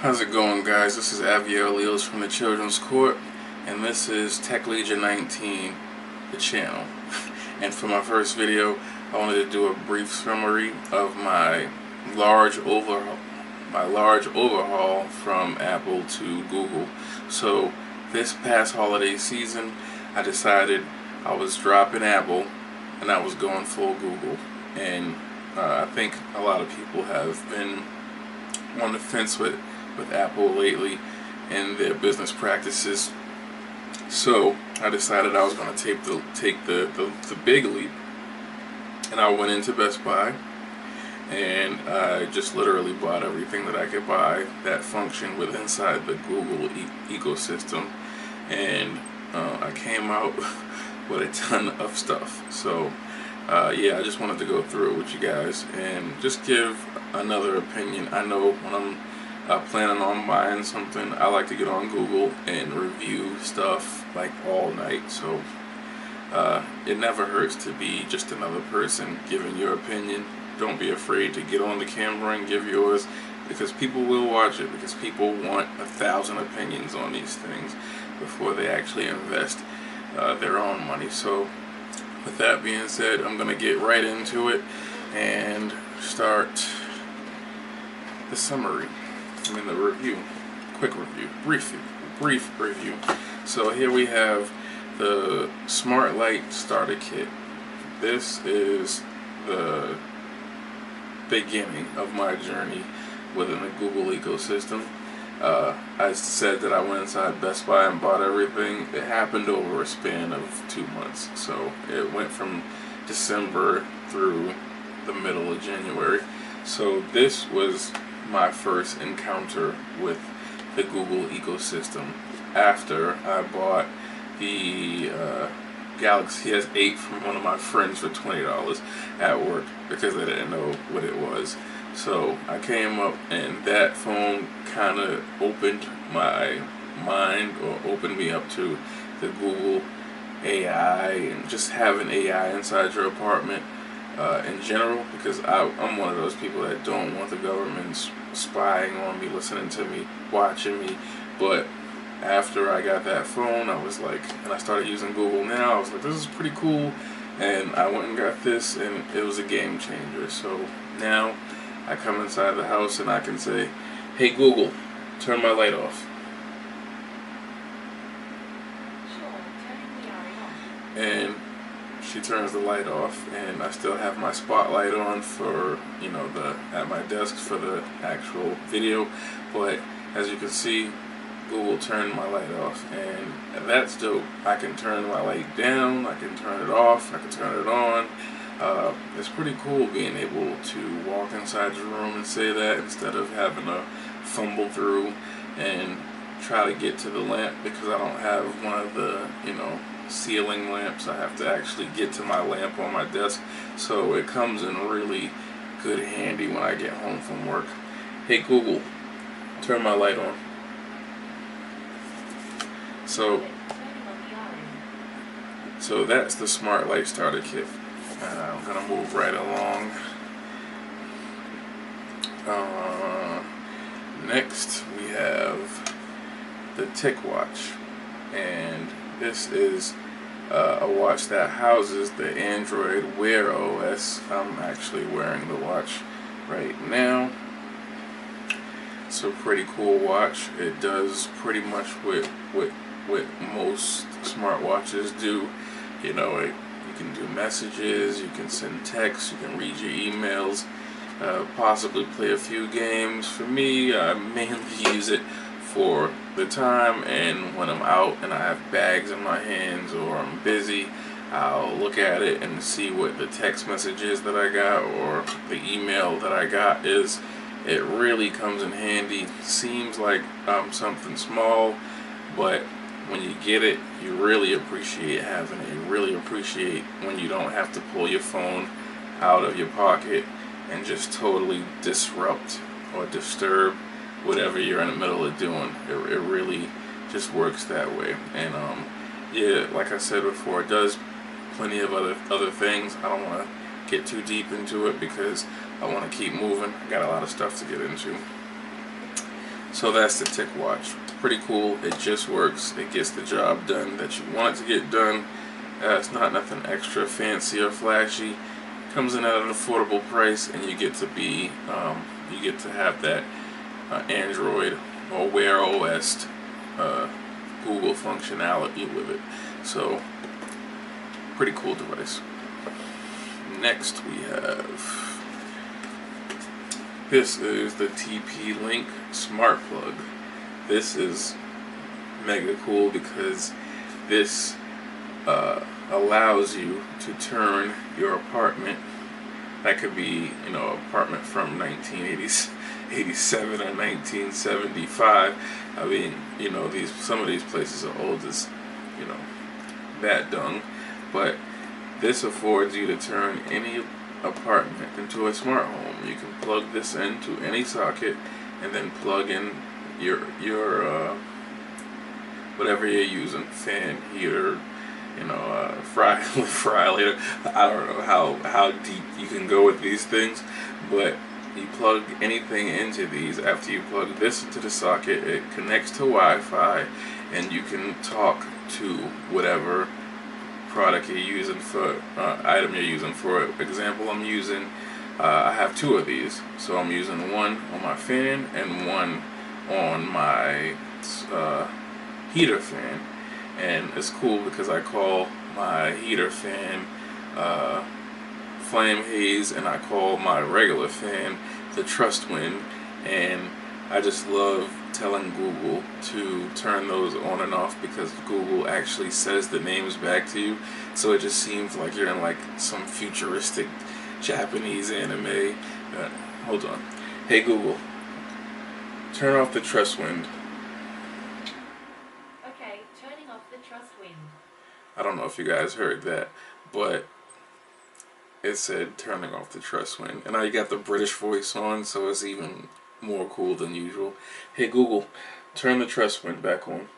How's it going, guys? This is Aviel Leos from the Children's Court, and this is Tech Legion 19, the channel. And for my first video, I wanted to do a brief summary of my large overhaul from Apple to Google. So this past holiday season, I decided I was dropping Apple and I was going full Google. And I think a lot of people have been on the fence with Apple lately and their business practices. So I decided I was going to take the big leap, and I went into Best Buy and I just literally bought everything that I could buy that functioned with inside the Google ecosystem, and I came out with a ton of stuff. So yeah, I just wanted to go through it with you guys and just give another opinion. I know when I'm planning on buying something, I like to get on Google and review stuff like all night. So it never hurts to be just another person giving your opinion. Don't be afraid to get on the camera and give yours, because people will watch it, because people want 1,000 opinions on these things before they actually invest their own money. So with that being said, I'm going to get right into it and start the summary. The review, quick review, brief review. So here we have the Smart Light Starter Kit. This is the beginning of my journey within the Google ecosystem. I said that I went inside Best Buy and bought everything. It happened over a span of 2 months. So it went from December through the middle of January. So this was my first encounter with the Google ecosystem after I bought the Galaxy S8 from one of my friends for $20 at work because I didn't know what it was. So I came up, and that phone kind of opened my mind, or opened me up to the Google AI and just having AI inside your apartment in general, because I'm one of those people that don't want the government spying on me, listening to me, watching me. But after I got that phone, I was like, and I started using Google Now, I was like, this is pretty cool, and I went and got this, and it was a game changer. So now I come inside the house and I can say, hey Google, turn my light off. And she turns the light off, and I still have my spotlight on for, you know, at my desk for the actual video. But as you can see, Google turned my light off, and that's dope. I can turn my light down, I can turn it off, I can turn it on. It's pretty cool being able to walk inside your room and say that, instead of having to fumble through and try to get to the lamp, because I don't have one of the, ceiling lamps. I have to actually get to my lamp on my desk. So it comes in really good handy when I get home from work. Hey Google, turn my light on. So that's the Smart Light Starter Kit. I'm gonna move right along. Next we have the TicWatch, and this is a watch that houses the Android Wear OS. I'm actually wearing the watch right now. It's a pretty cool watch. It does pretty much what most smartwatches do. You can do messages, you can send texts, you can read your emails, possibly play a few games. For me, I mainly use it for the time, and when I'm out and I have bags in my hands or I'm busy, I'll look at it and see what the text message is that I got, or the email that I got is. It really comes in handy. Seems like something small, but when you get it, you really appreciate having it. You really appreciate when you don't have to pull your phone out of your pocket and just totally disrupt or disturb whatever you're in the middle of doing. It really just works that way. And yeah, like I said before, it does plenty of other things. I don't want to get too deep into it because I want to keep moving. I got a lot of stuff to get into. So that's the Tick Watch. Pretty cool. It just works. It gets the job done that you want it to get done. It's not nothing extra fancy or flashy. Comes in at an affordable price, and you get to be, you get to have that Android or Wear OS Google functionality with it. So, pretty cool device. Next we have, this is the TP-Link Smart Plug. This is mega cool because this allows you to turn your apartment, that could be, you know, apartment from 1987 or 1975. I mean, you know, some of these places are old as, you know, that dung, but this affords you to turn any apartment into a smart home. You can plug this into any socket and then plug in your whatever you're using, fan, heater, you know, fry later. I don't know how deep you can go with these things, but you plug anything into these. After you plug this into the socket, it connects to Wi-Fi, and you can talk to whatever product you're using for item you're using. For example, I'm using I have two of these, so I'm using one on my fan and one on my heater fan. And it's cool because I call my heater fan Flame Haze, and I call my regular fan the Trust Wind. And I just love telling Google to turn those on and off because Google actually says the names back to you, so it just seems like you're in like some futuristic Japanese anime. Hold on. Hey Google, turn off the Trust Wind. Okay, turning off the Trust Wind. I don't know if you guys heard that, but it said turning off the Trust Wind. And now you got the British voice on, so it's even more cool than usual. Hey Google, turn the Trust Wind back on.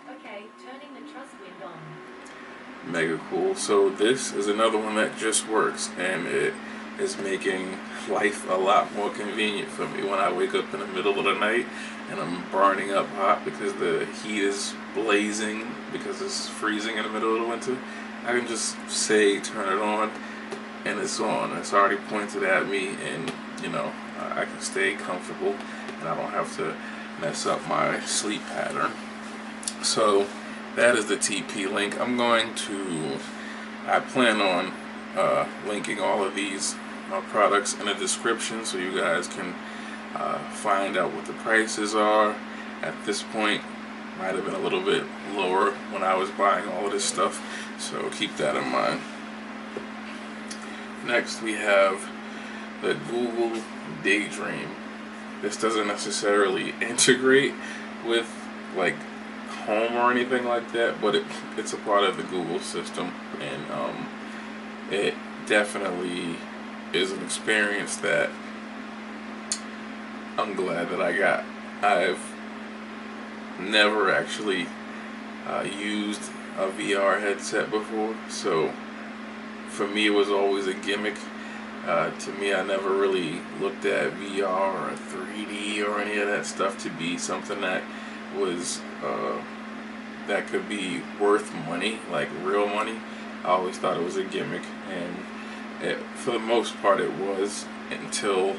Okay, turning the Trust Wind on. Mega cool. So this is another one that just works, and it is making life a lot more convenient for me when I wake up in the middle of the night and I'm burning up hot because the heat is blazing because it's freezing in the middle of the winter. I can just say turn it on and it's on. It's already pointed at me, and you know, I can stay comfortable and I don't have to mess up my sleep pattern. So that is the TP-Link. I plan on linking all of these products in the description so you guys can find out what the prices are. At this point, might have been a little bit lower when I was buying all of this stuff, so keep that in mind. Next we have the Google Daydream. This doesn't necessarily integrate with like Home or anything like that, but it's a part of the Google system, and it definitely is an experience that I'm glad that I got. I've never actually used a VR headset before, so for me it was always a gimmick. To me, I never really looked at VR or 3D or any of that stuff to be something that was that could be worth money, like real money. I always thought it was a gimmick, and for the most part it was, until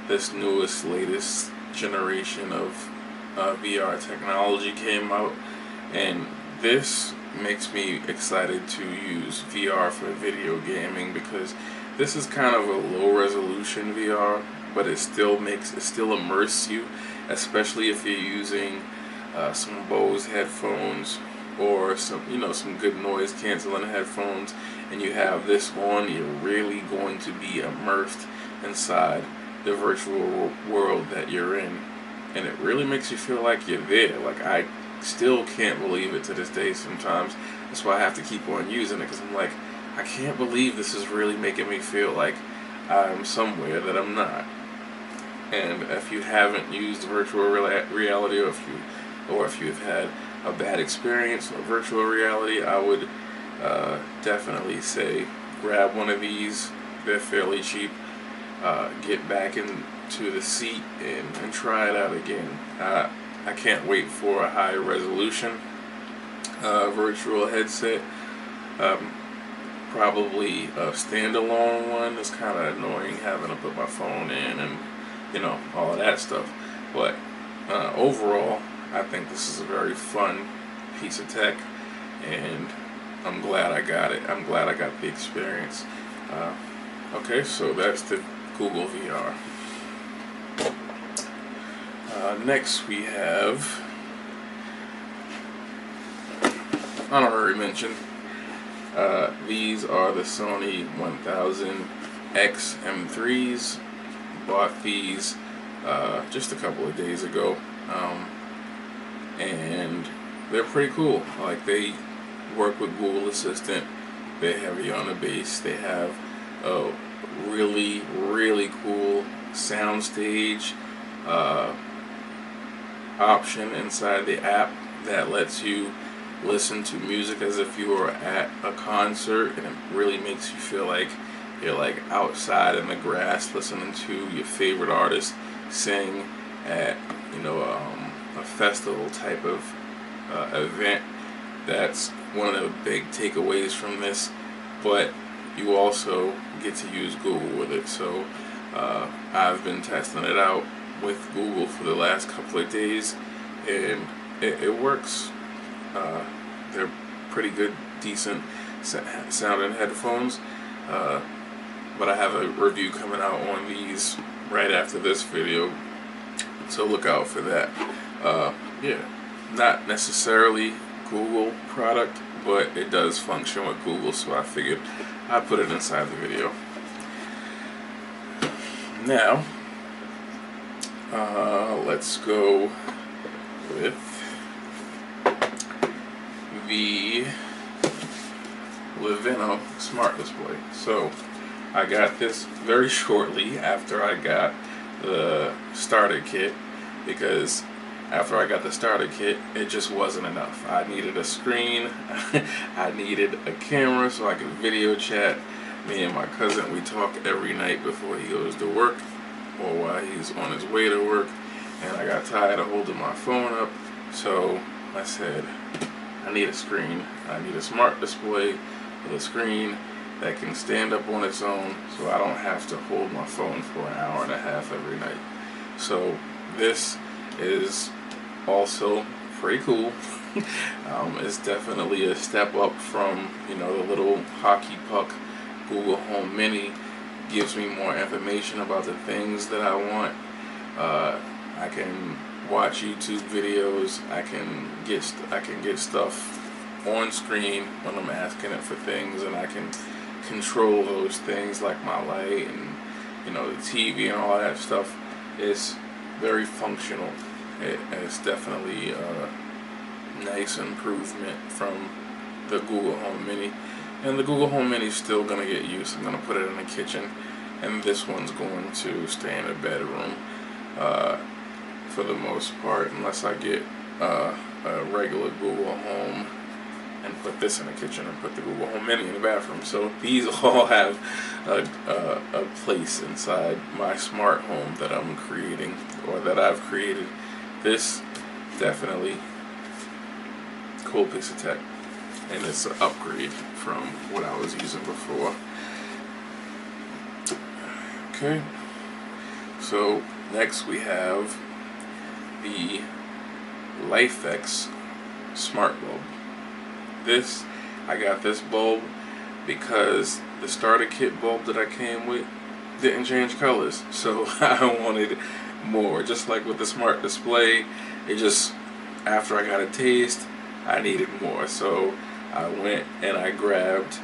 this latest generation of VR technology came out, and this makes me excited to use VR for video gaming because this is kind of a low resolution VR, but it still immerses you, especially if you're using some Bose headphones or some good noise canceling headphones, and you have this on. You're really going to be immersed inside the virtual world that you're in, and it really makes you feel like you're there. Like, I still can't believe it to this day sometimes. That's why I have to keep on using it, because I'm like, I can't believe this is really making me feel like I'm somewhere that I'm not. And if you haven't used virtual reality, or if you've had a bad experience with virtual reality, I would definitely say grab one of these. They're fairly cheap. get back into the seat and try it out again. I can't wait for a high resolution virtual headset. Probably a standalone one. It's kind of annoying having to put my phone in and all of that stuff. But overall, I think this is a very fun piece of tech, and I'm glad I got it. I'm glad I got the experience. Okay, so that's the Google VR. Next we have, I don't already mentioned, these are the Sony 1000X M3s. Bought these just a couple of days ago, and they're pretty cool. Like, they work with Google Assistant. They're heavy on the bass. They have a really cool soundstage option inside the app that lets you listen to music as if you were at a concert, and it really makes you feel like you're like outside in the grass listening to your favorite artist sing at a festival type of event. That's one of the big takeaways from this. But you also get to use Google with it. So I've been testing it out with Google for the last couple of days, and it works. They're pretty good, decent sounding headphones. But I have a review coming out on these right after this video, so look out for that. Yeah, not necessarily Google product, but it does function with Google, so I figured I'd put it inside the video. Now, let's go with the Lifx Smart Display. So I got this very shortly after I got the starter kit, because after I got the starter kit, it just wasn't enough. I needed a screen, I needed a camera so I could video chat. Me and my cousin, we talk every night before he goes to work or while he's on his way to work, and I got tired of holding my phone up, so I said, I need a screen. I need a smart display with a screen that can stand up on its own, so I don't have to hold my phone for an hour and a half every night. So this is also pretty cool. It's definitely a step up from the little hockey puck Google Home Mini. Gives me more information about the things that I want. I can watch YouTube videos. I can get stuff on screen when I'm asking it for things, and I can control those things like my light and the TV and all that stuff. It's very functional. It's definitely a nice improvement from the Google Home Mini, and the Google Home Mini is still going to get used. I'm going to put it in the kitchen, and this one's going to stay in the bedroom for the most part, unless I get a regular Google Home and put this in the kitchen and put the Google Home Mini in the bathroom. So these all have a place inside my smart home that I'm creating, or that I've created. This definitely cool piece of tech, and it's an upgrade from what I was using before. Okay, so next we have the Lifx smart bulb. I got this bulb because the starter kit bulb that I came with didn't change colors, so I wanted more. Just like with the smart display, after I got a taste, I needed more, so I went and I grabbed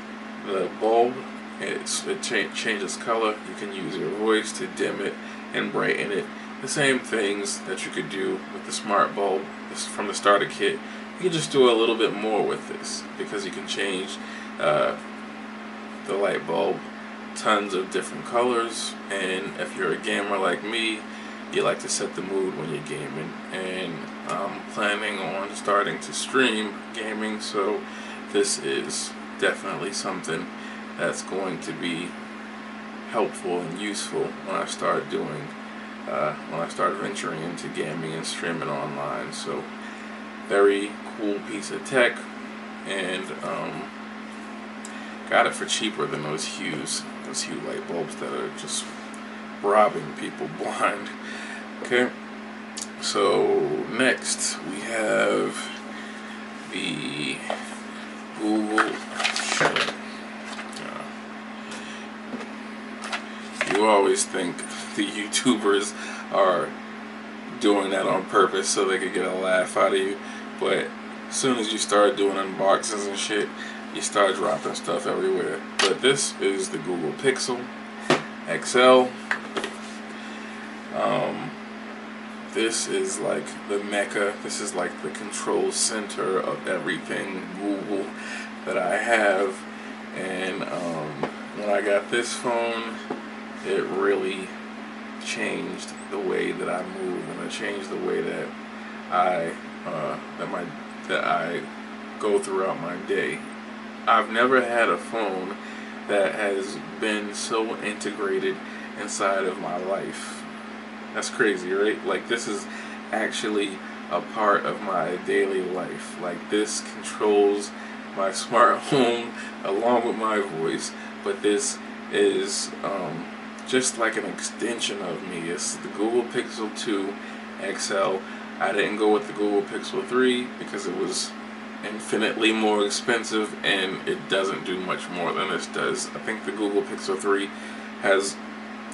the bulb. It changes color. You can use your voice to dim it and brighten it. The same things that you could do with the smart bulb from the starter kit. You can just do a little bit more with this, because you can change the light bulb tons of different colors. And if you're a gamer like me, you like to set the mood when you're gaming, and I'm planning on starting to stream gaming, so this is definitely something that's going to be helpful and useful when I started venturing into gaming and streaming online. So very cool piece of tech, and got it for cheaper than those Hue light bulbs that are just robbing people blind. Okay, so next we have the Google. You always think the YouTubers are doing that on purpose so they could get a laugh out of you, but as soon as you start doing unboxings and shit, you start dropping stuff everywhere. But this is the Google Pixel XL. This is like the mecca. This is like the control center of everything Google that I have. And when I got this phone, it really changed the way that I move, and it changed the way that I go throughout my day. I've never had a phone that has been so integrated inside of my life. That's crazy, right? Like, this is actually a part of my daily life. Like, this controls my smart home along with my voice, but this is just like an extension of me. It's the Google Pixel 2 XL. I didn't go with the Google Pixel 3 because it was infinitely more expensive and it doesn't do much more than this does. I think the Google Pixel 3 has,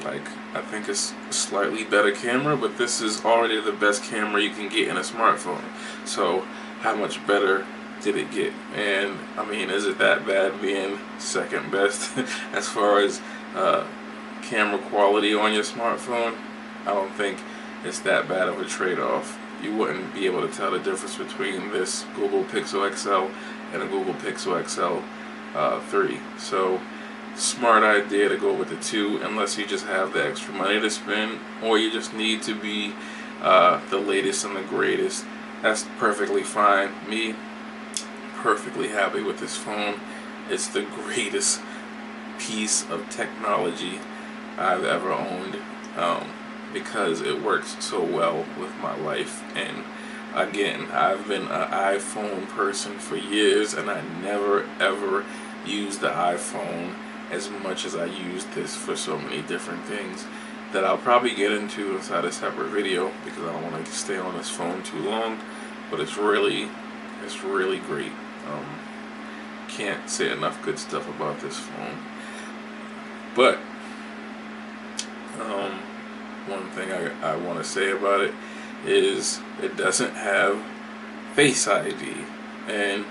like, I think it's a slightly better camera, but this is already the best camera you can get in a smartphone. So how much better did it get? And I mean, is it that bad being second best as far as camera quality on your smartphone? I don't think it's that bad of a trade-off. You wouldn't be able to tell the difference between this Google Pixel XL and a Google Pixel XL 3. So smart idea to go with the 2, unless you just have the extra money to spend, or you just need to be the latest and the greatest. That's perfectly fine. Me, perfectly happy with this phone. It's the greatest piece of technology I've ever owned, because it works so well with my life. And again, I've been an iPhone person for years, and I never ever used the iPhone as much as I use this for so many different things that I'll probably get into inside a separate video, because I don't want to stay on this phone too long. But it's really great. Can't say enough good stuff about this phone. But one thing I want to say about it is it doesn't have Face ID, and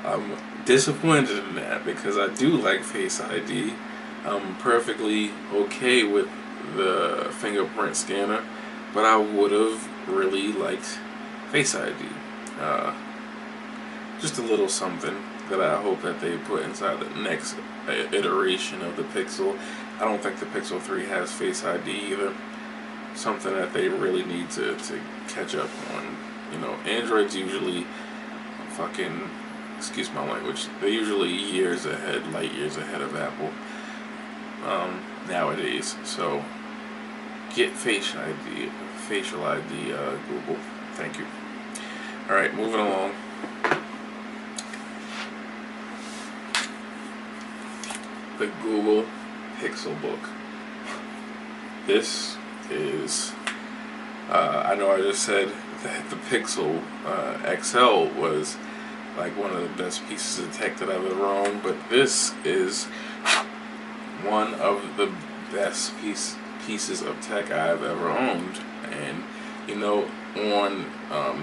I'm disappointed in that, because I do like Face ID. I'm perfectly okay with the fingerprint scanner, but I would have really liked Face ID. Just a little something that I hope that they put inside the next iteration of the Pixel. I don't think the Pixel 3 has Face ID either. Something that they really need to catch up on. You know, Android's usually fucking, excuse my language, they're usually years ahead, light years ahead of Apple nowadays. So get facial ID, Google. Thank you. Alright, moving along. The Google Pixel Book. This is, I know I just said that the Pixel XL was like one of the best pieces of tech that I've ever owned, but this is one of the best pieces of tech I've ever owned. And you know, on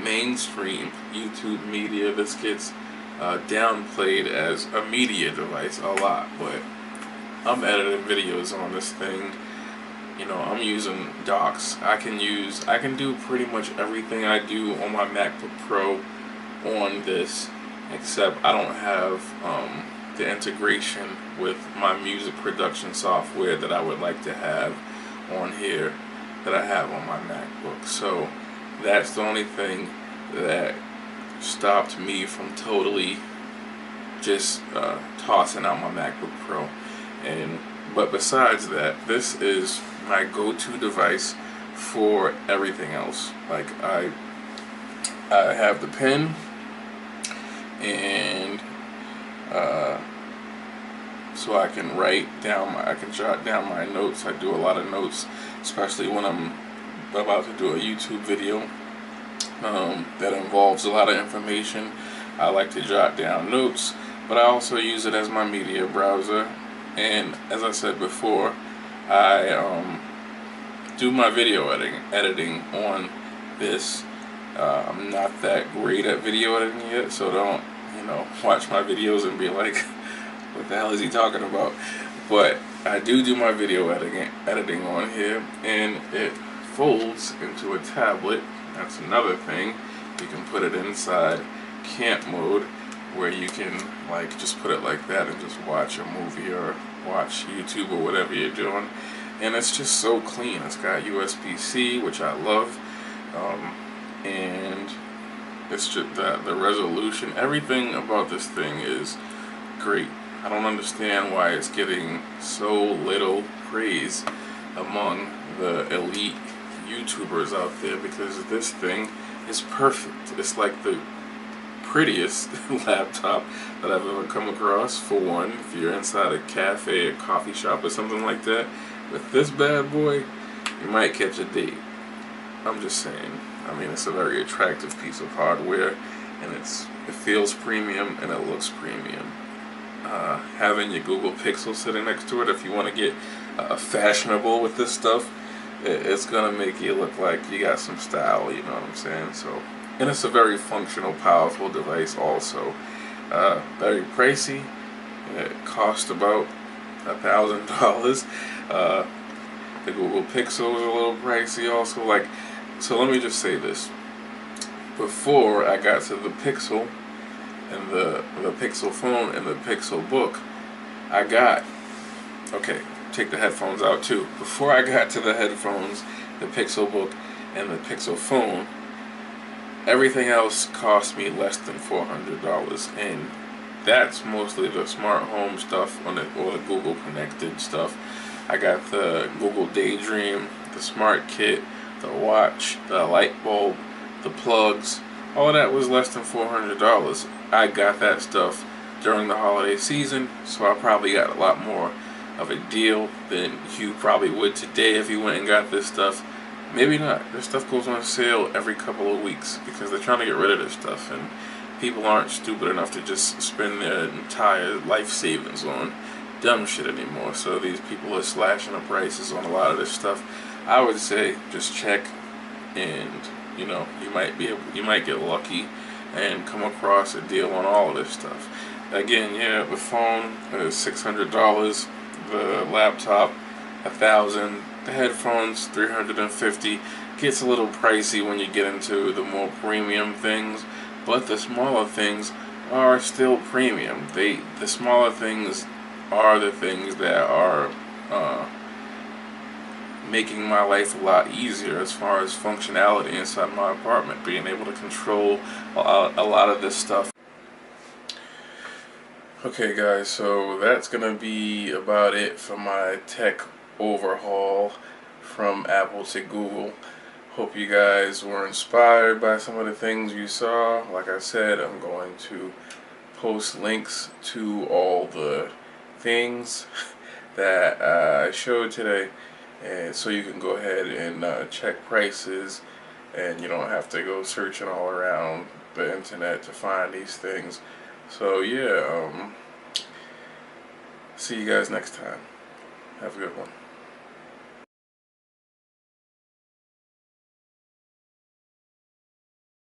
mainstream YouTube media, this gets downplayed as a media device a lot, but I'm editing videos on this thing. You know, I'm using docs. I can do pretty much everything I do on my MacBook Pro on this, except I don't have the integration with my music production software that I would like to have on here that I have on my MacBook. So that's the only thing that stopped me from totally just tossing out my MacBook Pro and But besides that, this is my go-to device for everything else. Like I have the pen, and so I can I can jot down my notes. I do a lot of notes, especially when I'm about to do a YouTube video that involves a lot of information. I like to jot down notes, but I also use it as my media browser. And as I said before, I do my video editing on this. I'm not that great at video editing yet, so don't, watch my videos and be like, what the hell is he talking about? But I do my video editing on here, and it folds into a tablet. That's another thing. You can put it inside camp mode, where you can just put it like that and just watch a movie or watch YouTube or whatever you're doing. And it's just so clean. It's got USB-C, which I love, and it's just the resolution. Everything about this thing is great. I don't understand why it's getting so little praise among the elite YouTubers out there, because this thing is perfect. It's like the prettiest laptop that I've ever come across. For one, if you're inside a cafe, a coffee shop or something like that, with this bad boy, you might catch a date. I'm just saying. I mean, it's a very attractive piece of hardware, and it feels premium and it looks premium. Having your Google Pixel sitting next to it, if you want to get fashionable with this stuff, it's gonna make you look like you got some style, you know what I'm saying? So, and it's a very functional, powerful device also. Very pricey. It cost about $1,000. The Google Pixel is a little pricey also. So let me just say this. Before I got to the Pixel and the Pixel phone and the Pixel book, take the headphones out too. Before I got to the headphones, the Pixel book, and the Pixel phone, everything else cost me less than $400, and that's mostly the smart home stuff or the Google connected stuff. I got the Google Daydream, the Smart Kit, the watch, the light bulb, the plugs. All of that was less than $400. I got that stuff during the holiday season, so I probably got a lot more of a deal than you probably would today if you went and got this stuff. Maybe not. This stuff goes on sale every couple of weeks because they're trying to get rid of this stuff, and people aren't stupid enough to just spend their entire life savings on dumb shit anymore. So these people are slashing the prices on a lot of this stuff. I would say just check, and you might get lucky and come across a deal on all of this stuff. Again, yeah, the phone is $600, the laptop $1,000, the headphones $350. Gets a little pricey when you get into the more premium things, but the smaller things are still premium. The smaller things are the things that are making my life a lot easier as far as functionality inside my apartment, being able to control a lot of this stuff. Okay guys, so that's gonna be about it for my tech overhaul from Apple to Google. Hope you guys were inspired by some of the things you saw. Like I said, I'm going to post links to all the things that I showed today, and so you can go ahead and check prices, and you don't have to go searching all around the internet to find these things. So yeah, see you guys next time. Have a good one.